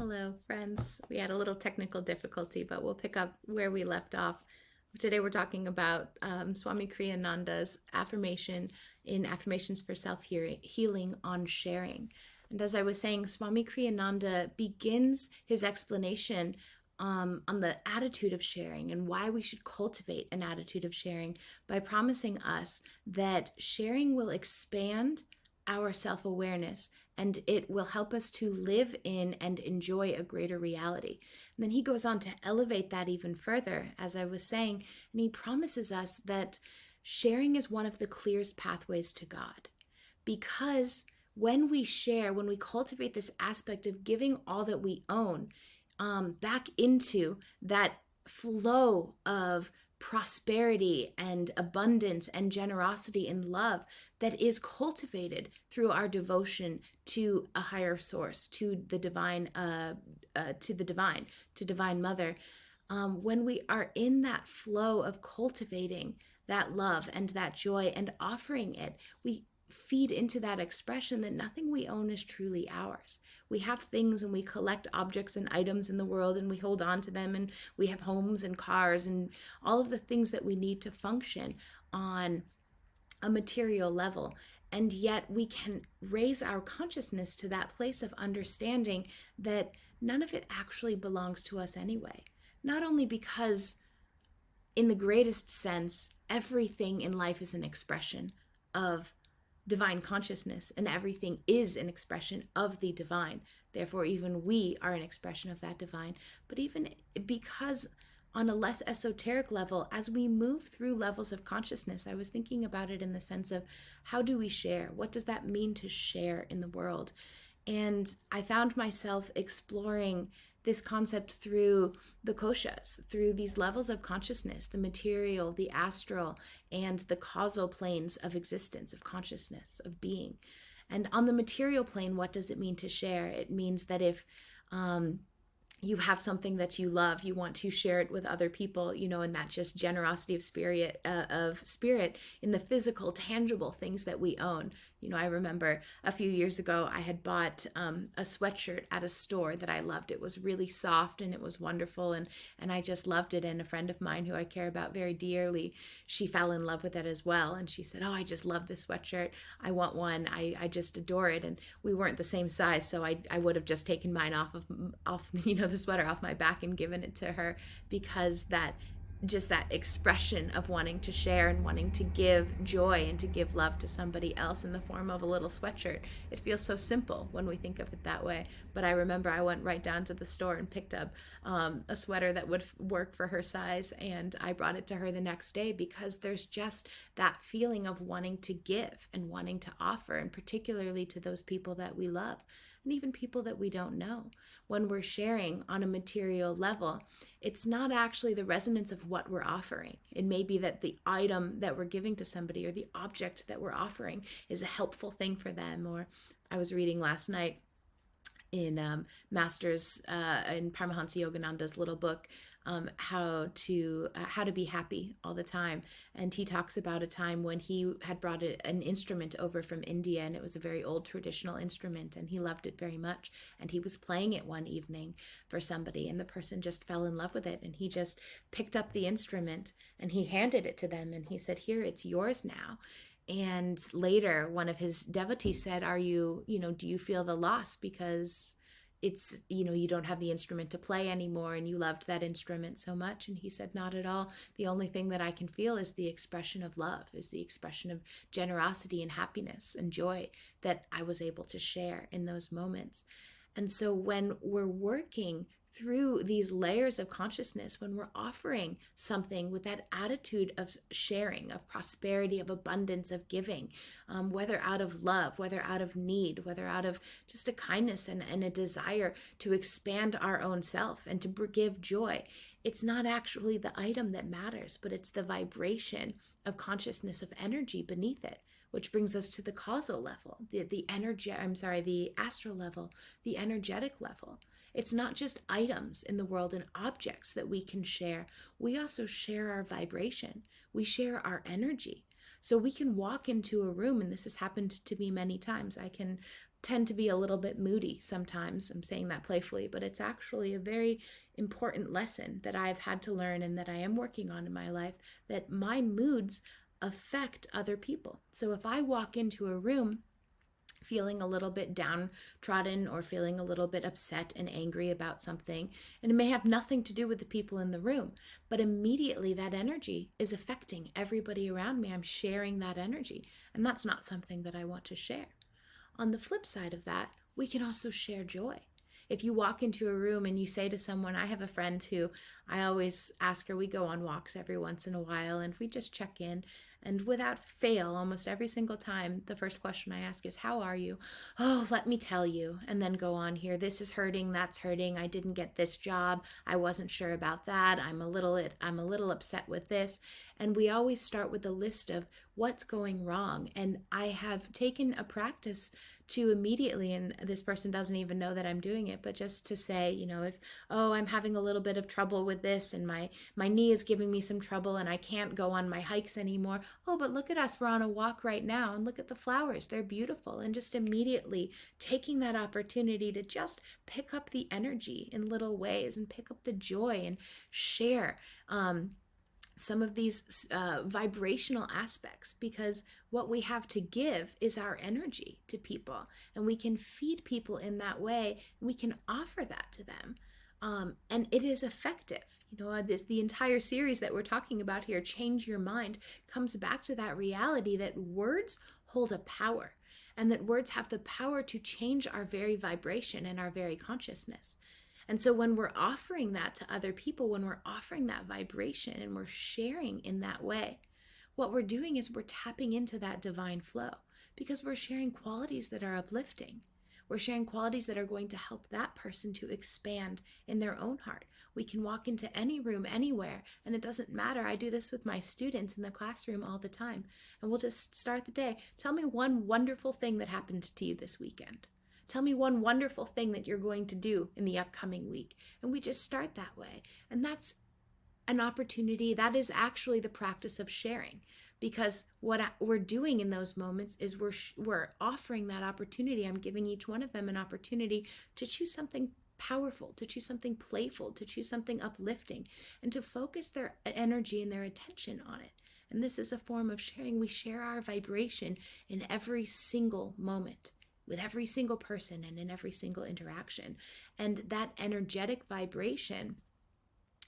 Hello, friends. We had a little technical difficulty, but we'll pick up where we left off. Today we're talking about Swami Kriyananda's affirmation in Affirmations for Self-Healing on Sharing. And as I was saying, Swami Kriyananda begins his explanation on the attitude of sharing and why we should cultivate an attitude of sharing by promising us that sharing will expand our self-awareness and it will help us to live in and enjoy a greater reality. And then he goes on to elevate that even further, as I was saying, and he promises us that sharing is one of the clearest pathways to God. Because when we share, when we cultivate this aspect of giving all that we own back into that flow of prosperity and abundance and generosity and love that is cultivated through our devotion to a higher source, to the divine, to Divine Mother. When we are in that flow of cultivating that love and that joy and offering it, we feed into that expression that nothing we own is truly ours. We have things and we collect objects and items in the world and we hold on to them, and we have homes and cars and all of the things that we need to function on a material level. And yet we can raise our consciousness to that place of understanding that none of it actually belongs to us anyway. Not only because, in the greatest sense, everything in life is an expression of divine consciousness, and everything is an expression of the divine. Therefore, even we are an expression of that divine. But even because on a less esoteric level, as we move through levels of consciousness, I was thinking about it in the sense of how do we share? What does that mean to share in the world? And I found myself exploring this concept through the koshas, through these levels of consciousness, the material, the astral, and the causal planes of existence, of consciousness, of being. And on the material plane, what does it mean to share? It means that if you have something that you love, you want to share it with other people, and that just generosity of spirit in the physical, tangible things that we own. I remember a few years ago, I had bought a sweatshirt at a store that I loved. It was really soft and it was wonderful, and I just loved it. And a friend of mine who I care about very dearly, she fell in love with it as well. And she said, "Oh, I just love this sweatshirt. I want one. I just adore it." And we weren't the same size, so I would have just taken mine off the sweater off my back and given it to her, because that expression of wanting to share and wanting to give joy and to give love to somebody else in the form of a little sweatshirt. It feels so simple when we think of it that way. But I remember I went right down to the store and picked up a sweater that would work for her size, and I brought it to her the next day, because there's just that feeling of wanting to give and wanting to offer, and particularly to those people that we love and even people that we don't know. When we're sharing on a material level, it's not actually the resonance of what we're offering. It may be that the item that we're giving to somebody or the object that we're offering is a helpful thing for them. Or I was reading last night in in Paramahansa Yogananda's little book, how to be happy all the time, and he talks about a time when he had brought an instrument over from India, and it was a very old traditional instrument, and he loved it very much, and he was playing it one evening for somebody, and the person just fell in love with it, and he just picked up the instrument and he handed it to them, and he said, "Here, it's yours now." And later, one of his devotees said, do you feel the loss because it's, you don't have the instrument to play anymore and you loved that instrument so much? And he said, "Not at all. The only thing that I can feel is the expression of love, is the expression of generosity and happiness and joy that I was able to share in those moments." And so when we're working through these layers of consciousness, when we're offering something with that attitude of sharing, of prosperity, of abundance, of giving, whether out of love, whether out of need, whether out of just a kindness and a desire to expand our own self and to give joy, it's not actually the item that matters, but it's the vibration of consciousness, of energy beneath it. Which brings us to the causal level, the astral level, the energetic level. It's not just items in the world and objects that we can share. We also share our vibration. We share our energy. So we can walk into a room, and this has happened to me many times. I can tend to be a little bit moody sometimes. I'm saying that playfully, but it's actually a very important lesson that I've had to learn and that I am working on in my life, that my moods affect other people. So if I walk into a room feeling a little bit downtrodden or feeling a little bit upset and angry about something, and it may have nothing to do with the people in the room, but immediately that energy is affecting everybody around me. I'm sharing that energy, and that's not something that I want to share. On the flip side of that, we can also share joy. If you walk into a room and you say to someone, I have a friend who I always ask her, we go on walks every once in a while and we just check in. And without fail, almost every single time, the first question I ask is, how are you? Oh, let me tell you. And then go on here. This is hurting. That's hurting. I didn't get this job. I wasn't sure about that. I'm a little upset with this. And we always start with a list of what's going wrong. And I have taken a practice to immediately, and this person doesn't even know that I'm doing it, but just to say, if, I'm having a little bit of trouble with this and my knee is giving me some trouble and I can't go on my hikes anymore. Oh, but look at us, we're on a walk right now and look at the flowers, they're beautiful. And just immediately taking that opportunity to just pick up the energy in little ways and pick up the joy and share some of these vibrational aspects, because what we have to give is our energy to people, and we can feed people in that way, and we can offer that to them, and it is effective. The entire series that we're talking about here, Change Your Mind, comes back to that reality that words hold a power, and that words have the power to change our very vibration and our very consciousness. And so when we're offering that to other people, when we're offering that vibration and we're sharing in that way, what we're doing is we're tapping into that divine flow, because we're sharing qualities that are uplifting. We're sharing qualities that are going to help that person to expand in their own heart. We can walk into any room, anywhere, and it doesn't matter. I do this with my students in the classroom all the time. And we'll just start the day. Tell me one wonderful thing that happened to you this weekend. Tell me one wonderful thing that you're going to do in the upcoming week. And we just start that way. And that's an opportunity. That is actually the practice of sharing, because what we're doing in those moments is we're offering that opportunity. I'm giving each one of them an opportunity to choose something powerful, to choose something playful, to choose something uplifting, and to focus their energy and their attention on it. And this is a form of sharing. We share our vibration in every single moment, with every single person and in every single interaction. And that energetic vibration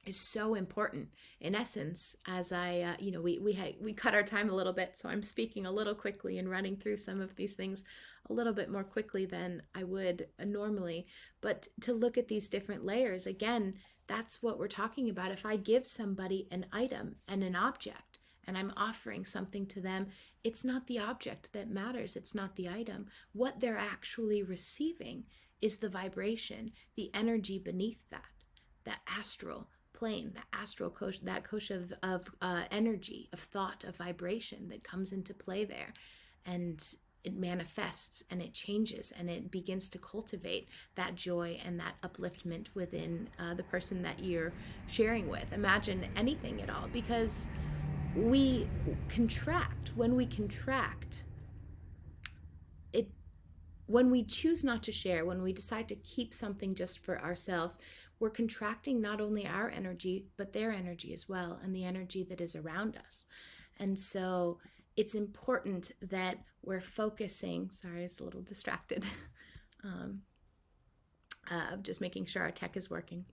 is so important. In essence, as we cut our time a little bit, so I'm speaking a little quickly and running through some of these things a little bit more quickly than I would normally. But to look at these different layers, again, that's what we're talking about. If I give somebody an item and an object, and I'm offering something to them, it's not the object that matters. It's not the item. What they're actually receiving is the vibration, the energy beneath that astral plane, that astral kosha, that kosha of energy, of thought, of vibration that comes into play there. And it manifests and it changes and it begins to cultivate that joy and that upliftment within the person that you're sharing with. Imagine anything at all, because we contract. When we contract, when we choose not to share, when we decide to keep something just for ourselves, we're contracting not only our energy, but their energy as well, and the energy that is around us. And so it's important that we're focusing. Sorry, I was a little distracted. Just making sure our tech is working.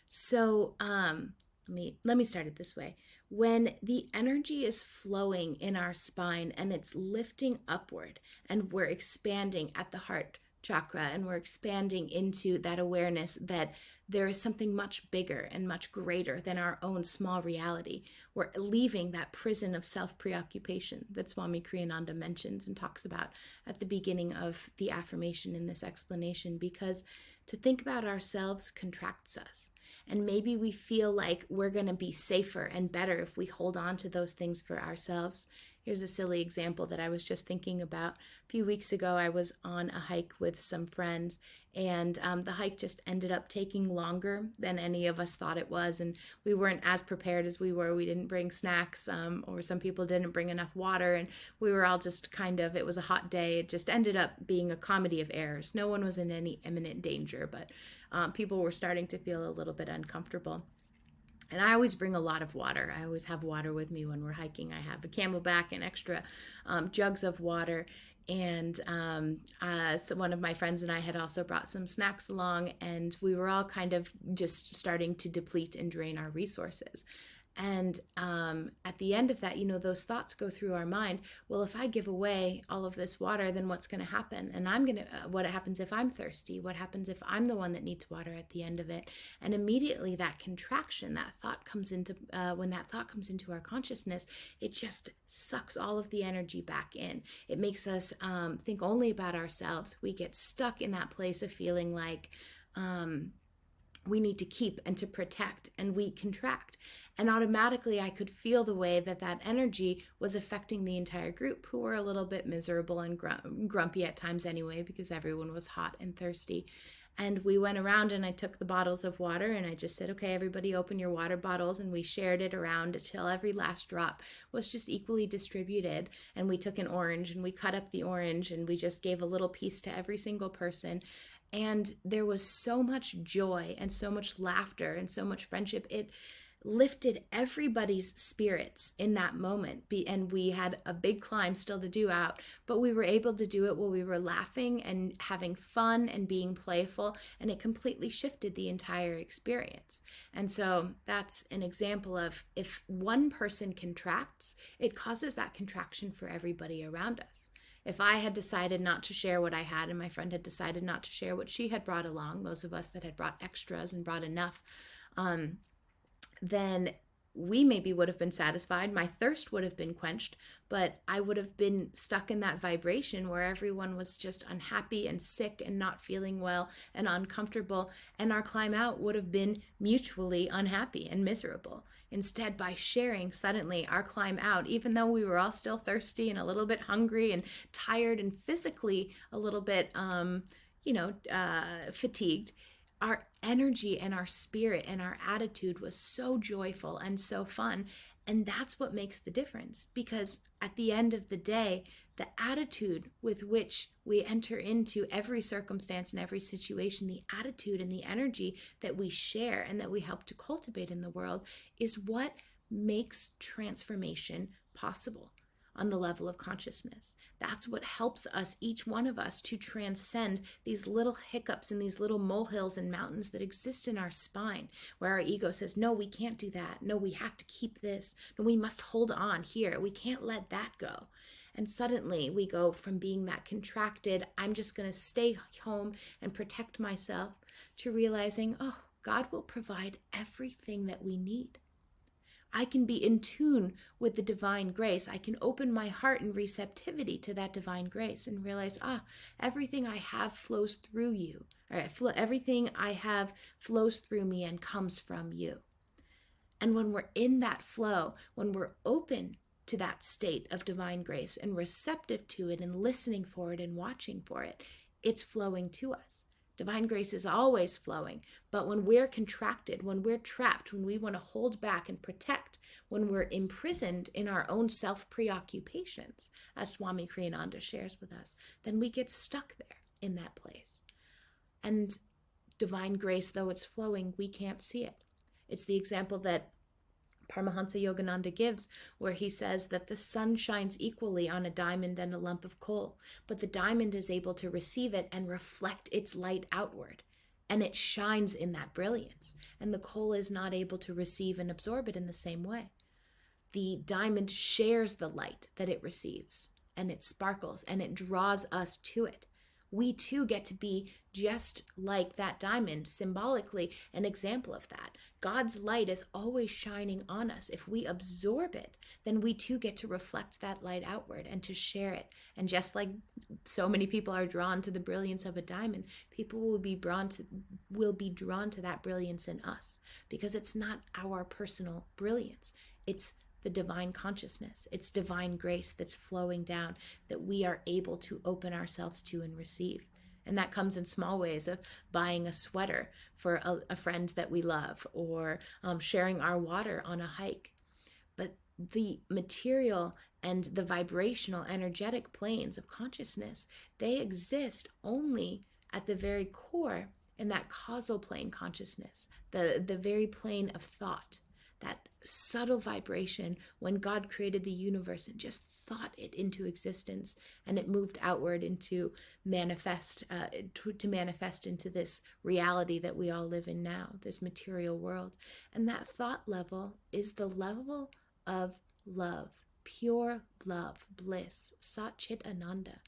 So let me start it this way. When the energy is flowing in our spine and it's lifting upward, and we're expanding at the heart chakra, and we're expanding into that awareness that there is something much bigger and much greater than our own small reality. We're leaving that prison of self-preoccupation that Swami Kriyananda mentions and talks about at the beginning of the affirmation in this explanation, because to think about ourselves contracts us. And maybe we feel like we're going to be safer and better if we hold on to those things for ourselves. Here's a silly example that I was just thinking about. A few weeks ago, I was on a hike with some friends, and the hike just ended up taking longer than any of us thought it was. And we weren't as prepared as we were. We didn't bring snacks, or some people didn't bring enough water. And we were all just it was a hot day. It just ended up being a comedy of errors. No one was in any imminent danger, but people were starting to feel a little bit uncomfortable. And I always bring a lot of water. I always have water with me when we're hiking. I have a Camelback and extra jugs of water. And so one of my friends and I had also brought some snacks along, and we were all kind of just starting to deplete and drain our resources. And at the end of that, those thoughts go through our mind. Well, if I give away all of this water, then what's going to happen? And what happens if I'm thirsty? What happens if I'm the one that needs water at the end of it? And immediately that contraction, that thought comes into, when that thought comes into our consciousness, it just sucks all of the energy back in. It makes us think only about ourselves. We get stuck in that place of feeling like, we need to keep and to protect, and we contract. And automatically I could feel the way that energy was affecting the entire group, who were a little bit miserable and grumpy at times anyway, because everyone was hot and thirsty. And we went around, and I took the bottles of water, and I just said, okay, everybody open your water bottles. And we shared it around until every last drop was just equally distributed. And we took an orange, and we cut up the orange, and we just gave a little piece to every single person. And there was so much joy and so much laughter and so much friendship. It lifted everybody's spirits in that moment. And we had a big climb still to do out, but we were able to do it while we were laughing and having fun and being playful, and it completely shifted the entire experience. And so that's an example of, if one person contracts, it causes that contraction for everybody around us. If I had decided not to share what I had, and my friend had decided not to share what she had brought along, those of us that had brought extras and brought enough, then we maybe would have been satisfied. My thirst would have been quenched, but I would have been stuck in that vibration where everyone was just unhappy and sick and not feeling well and uncomfortable. And our climb out would have been mutually unhappy and miserable. Instead, by sharing, suddenly our climb out, even though we were all still thirsty and a little bit hungry and tired and physically a little bit, fatigued, our energy and our spirit and our attitude was so joyful and so fun. And that's what makes the difference, because at the end of the day, the attitude with which we enter into every circumstance and every situation, the attitude and the energy that we share and that we help to cultivate in the world, is what makes transformation possible on the level of consciousness. That's what helps us, each one of us, to transcend these little hiccups and these little molehills and mountains that exist in our spine, where our ego says, no, we can't do that. No, we have to keep this. No, we must hold on here. We can't let that go. And suddenly we go from being that contracted, I'm just going to stay home and protect myself, to realizing, oh, God will provide everything that we need. I can be in tune with the divine grace. I can open my heart in receptivity to that divine grace and realize, everything I have flows through you. Everything I have flows through me and comes from you. And when we're in that flow, when we're open to that state of divine grace and receptive to it and listening for it and watching for it, it's flowing to us. Divine grace is always flowing, but when we're contracted, when we're trapped, when we want to hold back and protect, when we're imprisoned in our own self-preoccupations, as Swami Kriyananda shares with us, then we get stuck there in that place. And divine grace, though it's flowing, we can't see it. It's the example that Paramahansa Yogananda gives, where he says that the sun shines equally on a diamond and a lump of coal, but the diamond is able to receive it and reflect its light outward, and it shines in that brilliance, and the coal is not able to receive and absorb it in the same way. The diamond shares the light that it receives, and it sparkles, and it draws us to it. We too get to be just like that diamond, symbolically an example of that. God's light is always shining on us. If we absorb it, then we too get to reflect that light outward and to share it. And just like so many people are drawn to the brilliance of a diamond, people will be drawn to that brilliance in us, because it's not our personal brilliance. It's the divine consciousness. It's divine grace that's flowing down that we are able to open ourselves to and receive. And that comes in small ways of buying a sweater for a friend that we love, or sharing our water on a hike. But the material and the vibrational, energetic planes of consciousness, they exist only at the very core in that causal plane consciousness, the very plane of thought, that subtle vibration when God created the universe and just thought it into existence, and it moved outward into manifest to manifest into this reality that we all live in now, this material world. And that thought level is the level of love, pure love, bliss, Sat Chit Ananda.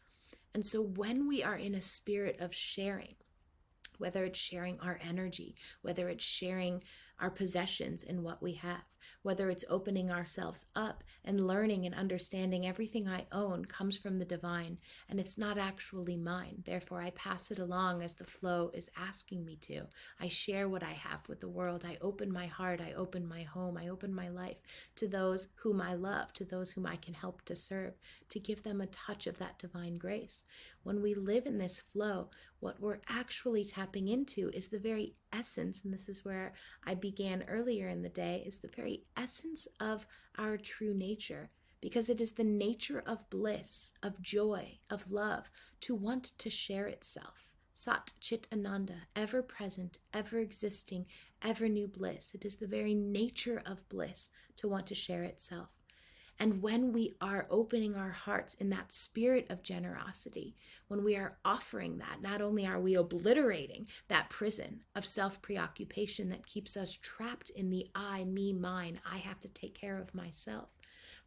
And so when we are in a spirit of sharing, whether it's sharing our energy, whether it's sharing our possessions and what we have, whether it's opening ourselves up and learning and understanding everything I own comes from the divine and it's not actually mine. Therefore, I pass it along as the flow is asking me to. I share what I have with the world. I open my heart. I open my home. I open my life to those whom I love, to those whom I can help to serve, to give them a touch of that divine grace. When we live in this flow, what we're actually tapping into is the very essence, and this is where I began earlier in the day, is the very essence of our true nature, because it is the nature of bliss, of joy, of love, to want to share itself. Sat Chit Ananda, ever present, ever existing, ever new bliss. It is the very nature of bliss to want to share itself. And when we are opening our hearts in that spirit of generosity, when we are offering that, not only are we obliterating that prison of self-preoccupation that keeps us trapped in the I, me, mine, I have to take care of myself,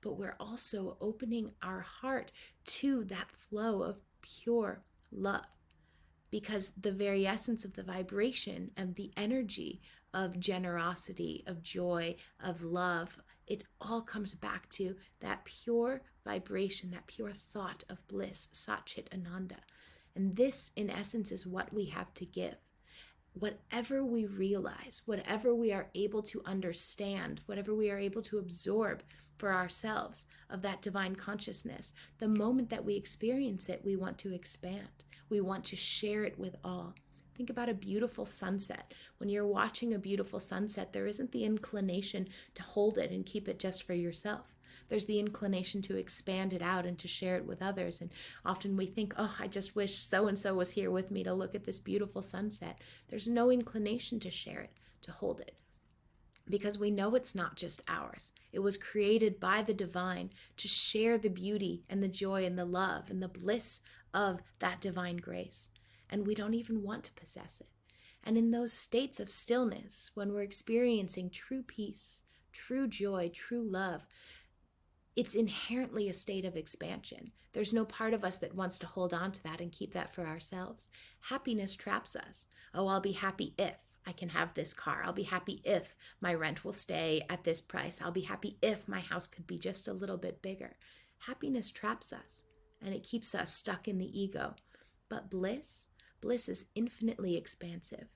but we're also opening our heart to that flow of pure love. Because the very essence of the vibration and the energy of generosity, of joy, of love, it all comes back to that pure vibration, that pure thought of bliss, Sat Chit Ananda. And this, in essence, is what we have to give. Whatever we realize, whatever we are able to understand, whatever we are able to absorb for ourselves of that divine consciousness, the moment that we experience it, we want to expand. We want to share it with all. Think about a beautiful sunset. When you're watching a beautiful sunset, there isn't the inclination to hold it and keep it just for yourself. There's the inclination to expand it out and to share it with others. And often we think, oh, I just wish so-and-so was here with me to look at this beautiful sunset. There's no inclination to share it, to hold it, because we know it's not just ours. It was created by the divine to share the beauty and the joy and the love and the bliss of that divine grace. And we don't even want to possess it. And in those states of stillness, when we're experiencing true peace, true joy, true love, it's inherently a state of expansion. There's no part of us that wants to hold on to that and keep that for ourselves. Happiness traps us. Oh, I'll be happy if I can have this car. I'll be happy if my rent will stay at this price. I'll be happy if my house could be just a little bit bigger. Happiness traps us and it keeps us stuck in the ego. But bliss is infinitely expansive.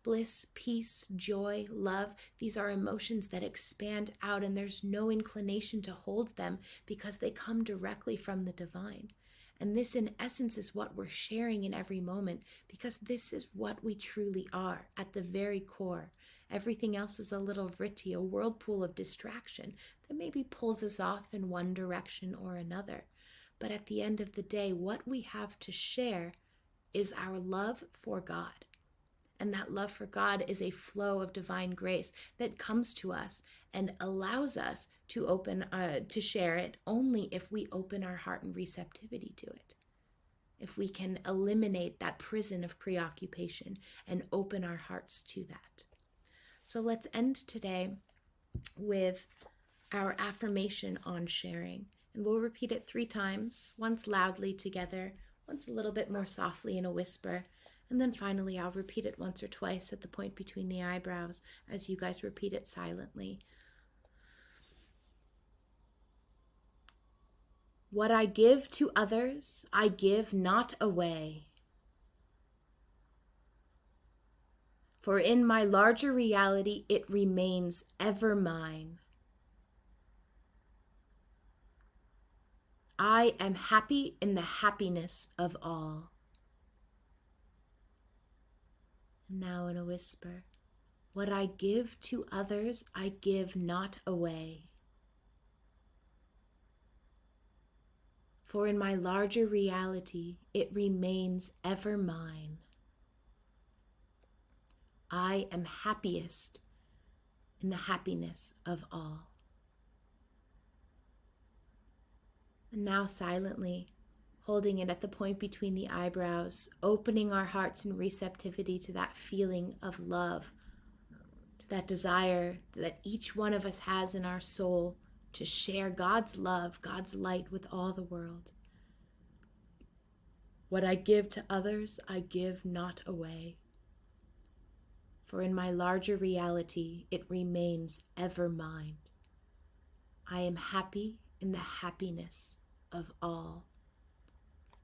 Bliss, peace, joy, love, these are emotions that expand out, and there's no inclination to hold them because they come directly from the divine. And this, in essence, is what we're sharing in every moment, because this is what we truly are at the very core. Everything else is a little vritti, a whirlpool of distraction that maybe pulls us off in one direction or another. But at the end of the day, what we have to share is our love for God. And that love for God is a flow of divine grace that comes to us and allows us to share it only if we open our heart and receptivity to it. If we can eliminate that prison of preoccupation and open our hearts to that. So let's end today with our affirmation on sharing. And we'll repeat it 3 times, once loudly together, once a little bit more softly in a whisper. And then finally, I'll repeat it once or twice at the point between the eyebrows as you guys repeat it silently. What I give to others, I give not away. For in my larger reality, it remains ever mine. I am happy in the happiness of all. Now in a whisper, what I give to others, I give not away. For in my larger reality, it remains ever mine. I am happiest in the happiness of all. And now silently, holding it at the point between the eyebrows, opening our hearts in receptivity to that feeling of love, to that desire that each one of us has in our soul to share God's love, God's light with all the world. What I give to others, I give not away. For in my larger reality, it remains ever mine. I am happy in the happiness of all.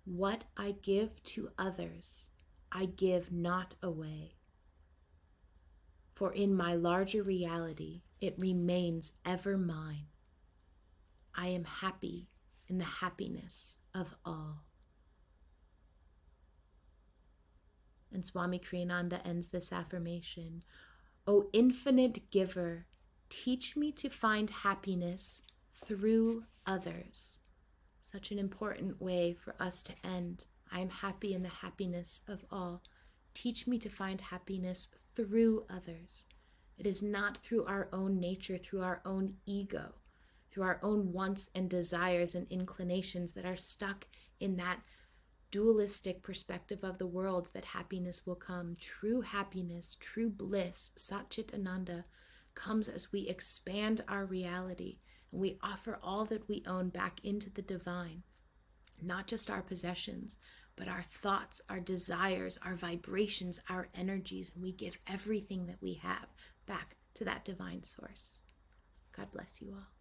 What I give to others, I give not away. For in my larger reality, it remains ever mine. I am happy in the happiness of all. And Swami Kriyananda ends this affirmation. O infinite giver, teach me to find happiness through others. Such an important way for us to end. I am happy in the happiness of all. Teach me to find happiness through others. It is not through our own nature, through our own ego, through our own wants and desires and inclinations that are stuck in that dualistic perspective of the world that happiness will come. True happiness, true bliss, Satchit Ananda, comes as we expand our reality and we offer all that we own back into the divine. Not just our possessions, but our thoughts, our desires, our vibrations, our energies, and we give everything that we have back to that divine source. God bless you all.